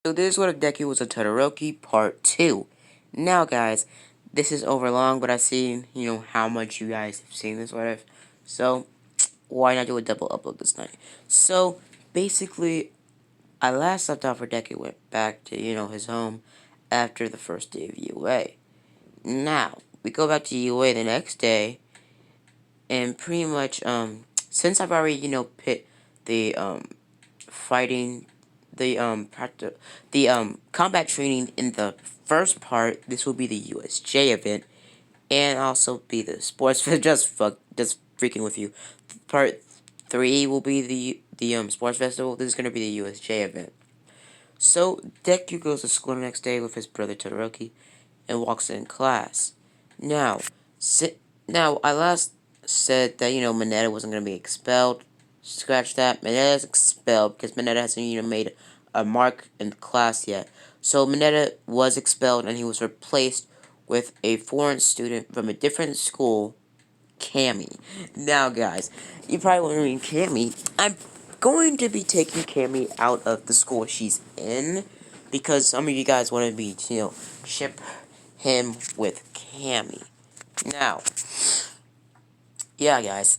So this is what Deku was a Todoroki Part 2. Now guys, this is over long, but I seen, how much you guys have seen this, what if. So, why not do a double upload this night? So, basically, I last left off where Deku went back to, his home after the first day of UA. Now, we go back to UA the next day, and pretty much, since I've already, pit the, fighting combat training in the first part. This will be the USJ event, and also be the sports. just freaking with you. Part 3 will be the sports festival. This is gonna be the USJ event. So Deku goes to school the next day with his brother Todoroki, and walks in class. Now, now I last said that Mineta wasn't gonna be expelled. Scratch that. Mineta's expelled because Mineta hasn't made a mark in class yet. So Mineta was expelled and he was replaced with a foreign student from a different school, Cammy. Now, guys, you probably wondering, Cammy, I'm going to be taking Cammy out of the school she's in because some of you guys want to be, ship him with Cammy. Now, yeah, guys,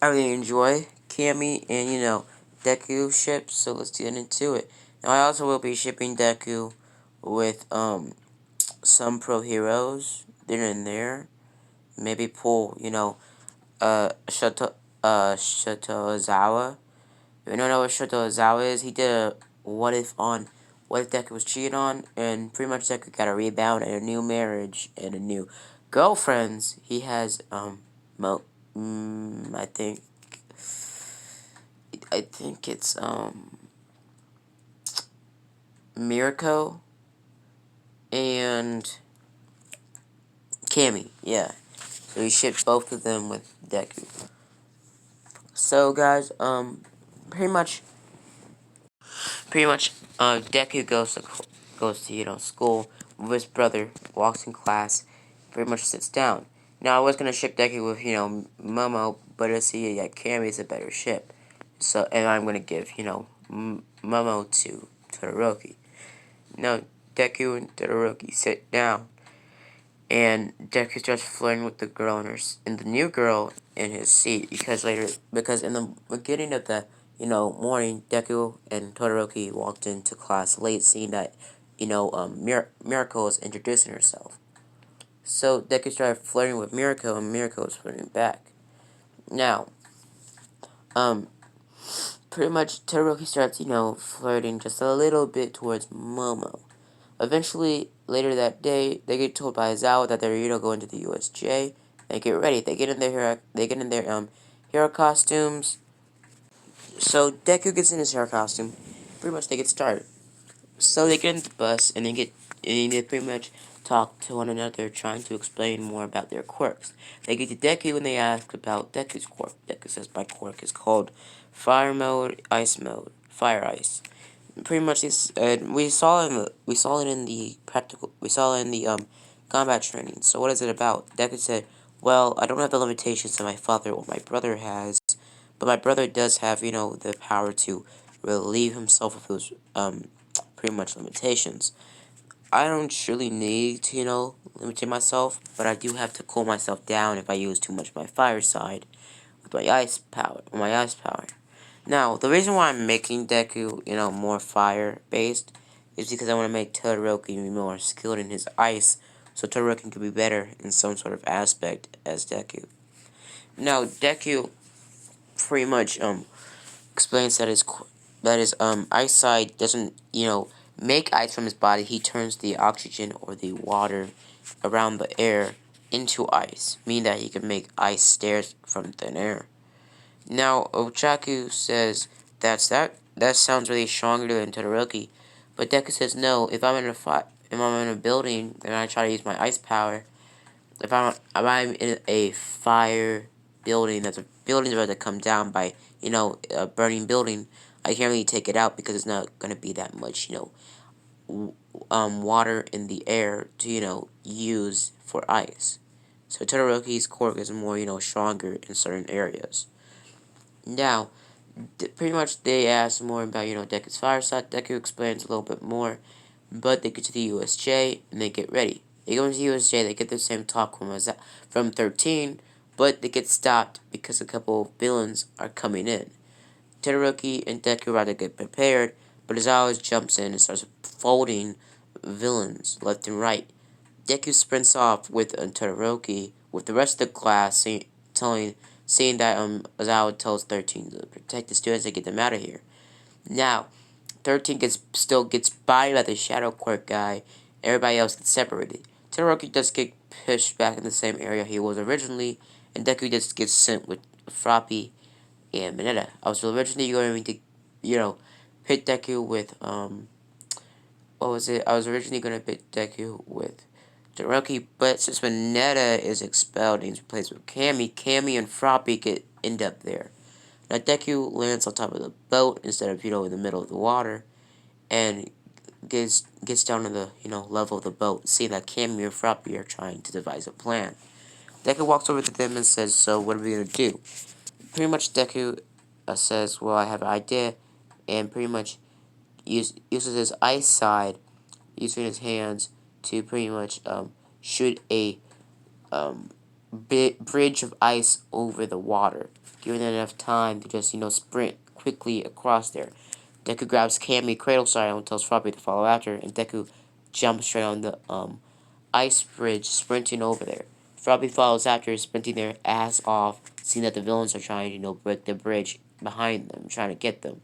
I really enjoy Cammy and, Deku ships, so let's get into it. Now, I also will be shipping Deku with, some pro heroes. They're in there. Maybe pull, Shotozawa. If you don't know what Shotozawa is, he did a what if Deku was cheated on, and pretty much Deku got a rebound and a new marriage and a new girlfriends. He has, I think it's, Mirko and Cammy, yeah. So he shipped both of them with Deku. So guys, pretty much, Deku goes to school with his brother, walks in class, pretty much sits down. Now I was gonna ship Deku with Momo, but I see that Cammy is a better ship. So and I'm gonna give Momo to Todoroki. Now Deku and Todoroki sit down, and Deku starts flirting with the girl in the new girl in his seat because in the beginning of the morning, Deku and Todoroki walked into class late, seeing that Miracle was introducing herself. So Deku started flirting with Miracle, and Miracle was flirting back. Now, pretty much Todoroki starts flirting just a little bit towards Momo. Eventually, later that day, they get told by Zawa that they're going to the USJ. They get ready. They get in their hero costumes. So Deku gets in his hero costume. Pretty much, they get started. So they get in the bus and they pretty much talk to one another, trying to explain more about their quirks. They get to Deku and they ask about Deku's quirk. Deku says, "My quirk is called Fire Mode, Ice Mode, Fire Ice." Pretty much this, we saw it in the combat training. So what is it about? Deku said, "Well, I don't have the limitations that my father or my brother has, but my brother does have the power to relieve himself of those pretty much limitations. I don't truly need to limit myself, but I do have to cool myself down if I use too much of my fire side with my ice power." Now, the reason why I'm making Deku, more fire-based is because I want to make Todoroki more skilled in his ice, so Todoroki can be better in some sort of aspect as Deku. Now, Deku pretty much, explains that his ice side doesn't, make ice from his body. He turns the oxygen or the water around the air into ice, meaning that he can make ice stairs from thin air. Now, Ochaku says that sounds really stronger than Todoroki, but Deku says no. If I'm in a building and I try to use my ice power, if I'm in a fire building that's about to come down by a burning building, I can't really take it out because it's not gonna be that much water in the air to use for ice. So Todoroki's quirk is more stronger in certain areas. Now, Pretty much they ask more about, Deku's fire side. Deku explains a little bit more, but they get to the USJ and they get ready. They go into the USJ, they get the same talk from 13, but they get stopped because a couple of villains are coming in. Todoroki and Deku rather get prepared, but Aizawa jumps in and starts folding villains left and right. Deku sprints off with Todoroki, with the rest of the class seeing that Aizawa tells 13 to protect the students and get them out of here. Now, 13 still gets bodied by the Shadow Quirk guy. Everybody else gets separated. Todoroki does get pushed back in the same area he was originally, and Deku just gets sent with Froppy and Mineta. I was originally going to, pit Deku with, what was it? I was originally going to pit Deku with Todoroki, but since Mineta is expelled and he's replaced with Cammy and Froppy end up there. Now Deku lands on top of the boat instead of, in the middle of the water, and gets down to the, level of the boat, seeing that Cammy and Froppy are trying to devise a plan. Deku walks over to them and says, "So what are we gonna do?" Pretty much Deku says, "Well, I have an idea," and pretty much uses his ice side, using his hands to pretty much shoot a bridge of ice over the water, giving them enough time to just, sprint quickly across there. Deku grabs Cammy Cradle Style and tells Froppy to follow after, and Deku jumps straight on the ice bridge, sprinting over there. Froppy follows after, sprinting their ass off, seeing that the villains are trying to, break the bridge behind them, trying to get them.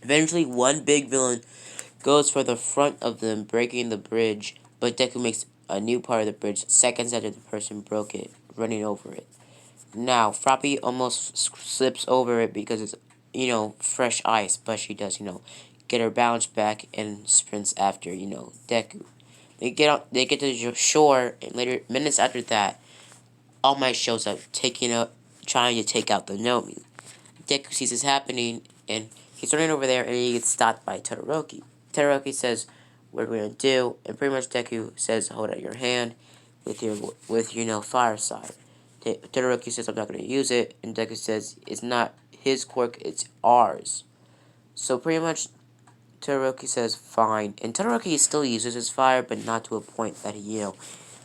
Eventually, one big villain goes for the front of them, breaking the bridge, but Deku makes a new part of the bridge seconds after the person broke it, running over it. Now, Froppy almost slips over it because it's, fresh ice, but she does, get her balance back and sprints after, Deku. They get to the shore, and later, minutes after that, All Might shows up, trying to take out the Nomu. Deku sees this happening, and he's running over there, and he gets stopped by Todoroki. Todoroki says, "What are we gonna do?" And pretty much Deku says, "Hold out your hand with your fire side." Todoroki says, "I'm not gonna use it," and Deku says, "It's not his quirk, it's ours." So pretty much Todoroki says, "Fine," and Todoroki still uses his fire, but not to a point that he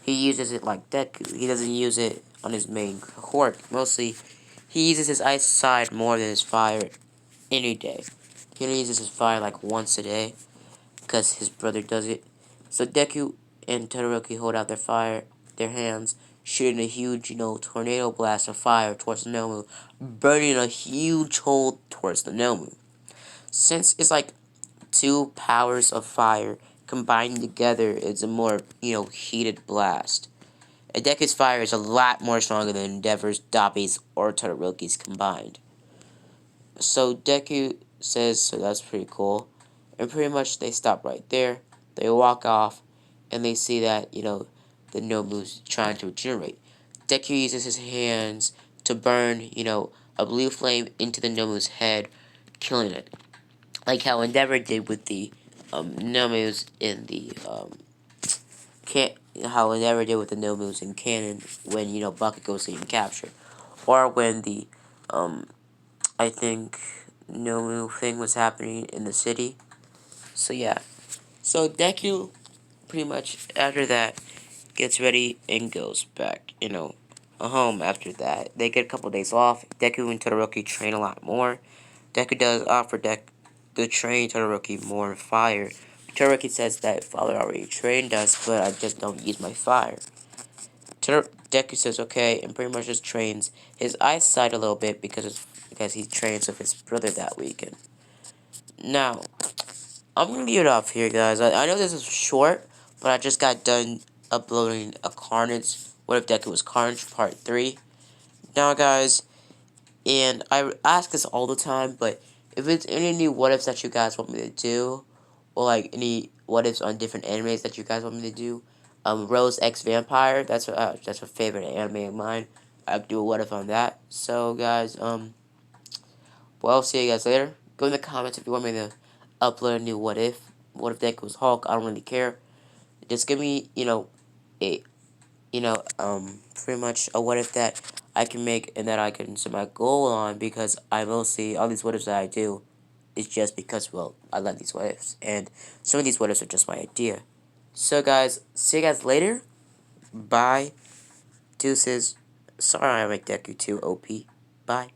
uses it like Deku. He doesn't use it on his main quirk. Mostly, he uses his ice side more than his fire any day. He only uses his fire like once a day, because his brother does it. So Deku and Todoroki hold out their hands, shooting a huge, tornado blast of fire towards the Nomu, burning a huge hole towards the Nomu. Since it's like two powers of fire combined together, it's a more, heated blast. And Deku's fire is a lot more stronger than Endeavor's, Dabi's, or Todoroki's combined. So Deku says, so that's pretty cool. And pretty much they stop right there. They walk off, and they see that, the Nobu's trying to regenerate. Deku uses his hands to burn, a blue flame into the Nobu's head, killing it. Like how Endeavor did with the Nomus in the how Endeavor did with the Nomus in canon when Bucket goes to get captured, or when the I think Nomu thing was happening in the city. So yeah, so Deku pretty much after that gets ready and goes back, home after that. They get a couple days off. Deku and Todoroki train a lot more. Deku does offer to train Todoroki more fire. Todoroki says that father already trained us, but I just don't use my fire. Deku says okay, and pretty much just trains his eyesight a little bit because he trains with his brother that weekend. Now, I'm gonna leave it off here, guys. I know this is short, but I just got done uploading a Carnage. What if Deku was Carnage Part 3? Now, guys, and I ask this all the time, but if it's any new what ifs that you guys want me to do, or like any what ifs on different animes that you guys want me to do, Rose X Vampire, that's a favorite anime of mine. I'll do a what if on that. So, guys, well, see you guys later. Go in the comments if you want me to upload a new what if. What if Deku was Hulk? I don't really care. Just give me, a pretty much a what if that I can make and that I can set my goal on, because I will see all these what ifs that I do is just because, well, I like these what ifs, and some of these what ifs are just my idea. So guys, see you guys later. Bye. Deuces. Sorry I make Deku too OP. Bye.